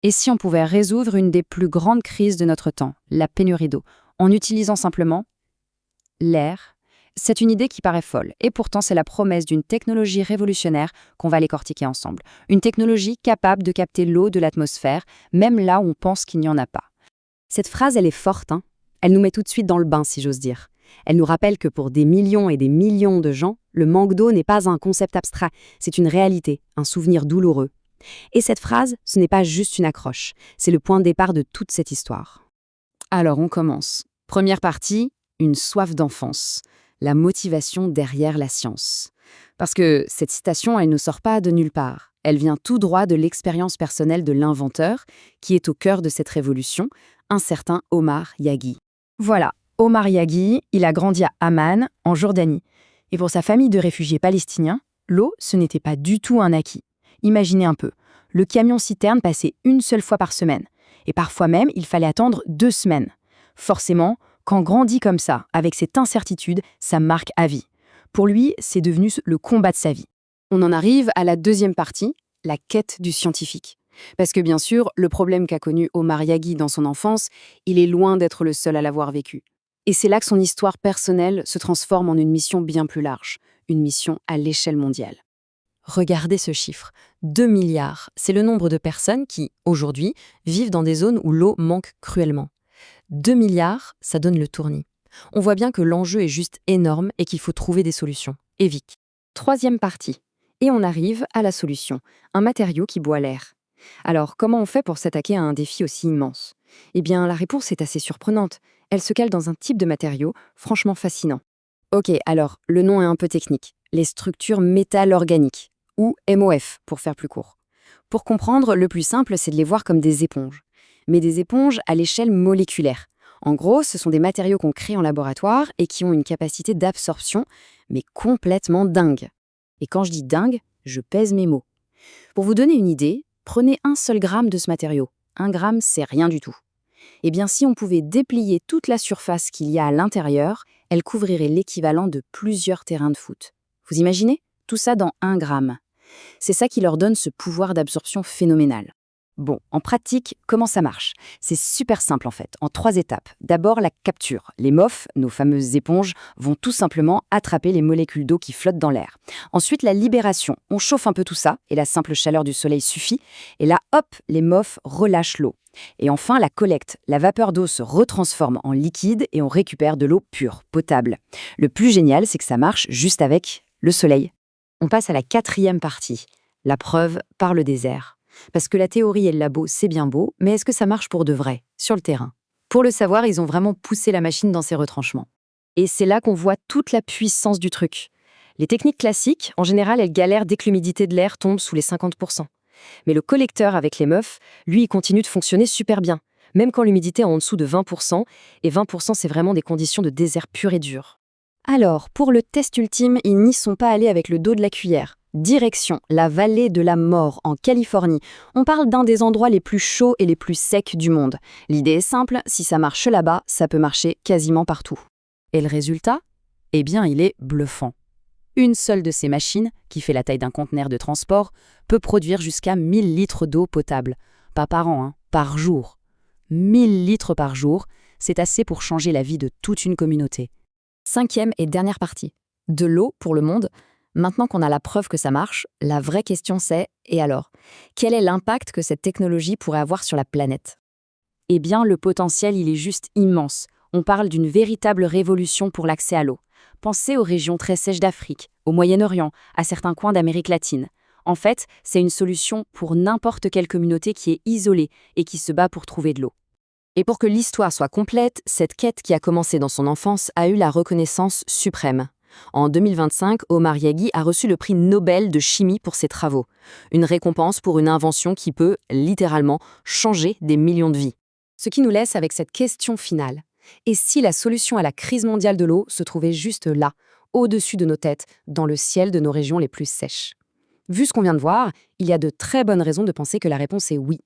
Et si on pouvait résoudre une des plus grandes crises de notre temps, la pénurie d'eau, en utilisant simplement l'air? C'est une idée qui paraît folle, et pourtant c'est la promesse d'une technologie révolutionnaire qu'on va décortiquer ensemble. Une technologie capable de capter l'eau de l'atmosphère, même là où on pense qu'il n'y en a pas. Cette phrase, elle est forte, hein. Elle nous met tout de suite dans le bain, si j'ose dire. Elle nous rappelle que pour des millions et des millions de gens, le manque d'eau n'est pas un concept abstrait, c'est une réalité, un souvenir douloureux. Et cette phrase, ce n'est pas juste une accroche, c'est le point de départ de toute cette histoire. Alors on commence. Première partie, une soif d'enfance. La motivation derrière la science. Parce que cette citation, elle ne sort pas de nulle part. Elle vient tout droit de l'expérience personnelle de l'inventeur, qui est au cœur de cette révolution, un certain Omar Yaghi. Voilà, Omar Yaghi, il a grandi à Amman, en Jordanie. Et pour sa famille de réfugiés palestiniens, l'eau, ce n'était pas du tout un acquis. Imaginez un peu, le camion-citerne passait une seule fois par semaine. Et parfois même, il fallait attendre 2 semaines. Forcément, quand on grandit comme ça, avec cette incertitude, ça marque à vie. Pour lui, c'est devenu le combat de sa vie. On en arrive à la deuxième partie, la quête du scientifique. Parce que bien sûr, le problème qu'a connu Omar Yaghi dans son enfance, il est loin d'être le seul à l'avoir vécu. Et c'est là que son histoire personnelle se transforme en une mission bien plus large, une mission à l'échelle mondiale. Regardez ce chiffre, 2 milliards, c'est le nombre de personnes qui, aujourd'hui, vivent dans des zones où l'eau manque cruellement. 2 milliards, ça donne le tournis. On voit bien que l'enjeu est juste énorme et qu'il faut trouver des solutions. Et vite. Troisième partie. Et on arrive à la solution, un matériau qui boit l'air. Alors, comment on fait pour s'attaquer à un défi aussi immense? Eh bien, la réponse est assez surprenante. Elle se cale dans un type de matériau franchement fascinant. Ok, alors, le nom est un peu technique. Les structures métal-organiques, ou MOF, pour faire plus court. Pour comprendre, le plus simple, c'est de les voir comme des éponges. Mais des éponges à l'échelle moléculaire. En gros, ce sont des matériaux qu'on crée en laboratoire et qui ont une capacité d'absorption, mais complètement dingue. Et quand je dis dingue, je pèse mes mots. Pour vous donner une idée, prenez un seul gramme de ce matériau. 1 gramme, c'est rien du tout. Eh bien, si on pouvait déplier toute la surface qu'il y a à l'intérieur, elle couvrirait l'équivalent de plusieurs terrains de foot. Vous imaginez? Tout ça dans 1 gramme. C'est ça qui leur donne ce pouvoir d'absorption phénoménal. Bon, en pratique, comment ça marche? C'est super simple en fait, en 3 étapes. D'abord, la capture. Les MOF, nos fameuses éponges, vont tout simplement attraper les molécules d'eau qui flottent dans l'air. Ensuite, la libération. On chauffe un peu tout ça, et la simple chaleur du soleil suffit. Et là, hop, les MOF relâchent l'eau. Et enfin, la collecte. La vapeur d'eau se retransforme en liquide et on récupère de l'eau pure, potable. Le plus génial, c'est que ça marche juste avec le soleil. On passe à la 4e partie, la preuve par le désert. Parce que la théorie et le labo, c'est bien beau, mais est-ce que ça marche pour de vrai, sur le terrain? Pour le savoir, ils ont vraiment poussé la machine dans ses retranchements. Et c'est là qu'on voit toute la puissance du truc. Les techniques classiques, en général, elles galèrent dès que l'humidité de l'air tombe sous les 50%. Mais le collecteur avec les MOF, lui, il continue de fonctionner super bien, même quand l'humidité est en dessous de 20%, et 20% c'est vraiment des conditions de désert pur et dur. Alors, pour le test ultime, ils n'y sont pas allés avec le dos de la cuillère. Direction la vallée de la mort en Californie. On parle d'un des endroits les plus chauds et les plus secs du monde. L'idée est simple, si ça marche là-bas, ça peut marcher quasiment partout. Et le résultat? Eh bien, il est bluffant. Une seule de ces machines, qui fait la taille d'un conteneur de transport, peut produire jusqu'à 1000 litres d'eau potable. Pas par an, hein, par jour. 1000 litres par jour, c'est assez pour changer la vie de toute une communauté. 5e et dernière partie. De l'eau pour le monde. Maintenant qu'on a la preuve que ça marche, la vraie question c'est, et alors? Quel est l'impact que cette technologie pourrait avoir sur la planète? Eh bien, le potentiel, il est juste immense. On parle d'une véritable révolution pour l'accès à l'eau. Pensez aux régions très sèches d'Afrique, au Moyen-Orient, à certains coins d'Amérique latine. En fait, c'est une solution pour n'importe quelle communauté qui est isolée et qui se bat pour trouver de l'eau. Et pour que l'histoire soit complète, cette quête qui a commencé dans son enfance a eu la reconnaissance suprême. En 2025, Omar Yaghi a reçu le prix Nobel de chimie pour ses travaux. Une récompense pour une invention qui peut, littéralement, changer des millions de vies. Ce qui nous laisse avec cette question finale. Et si la solution à la crise mondiale de l'eau se trouvait juste là, au-dessus de nos têtes, dans le ciel de nos régions les plus sèches? Vu ce qu'on vient de voir, il y a de très bonnes raisons de penser que la réponse est oui.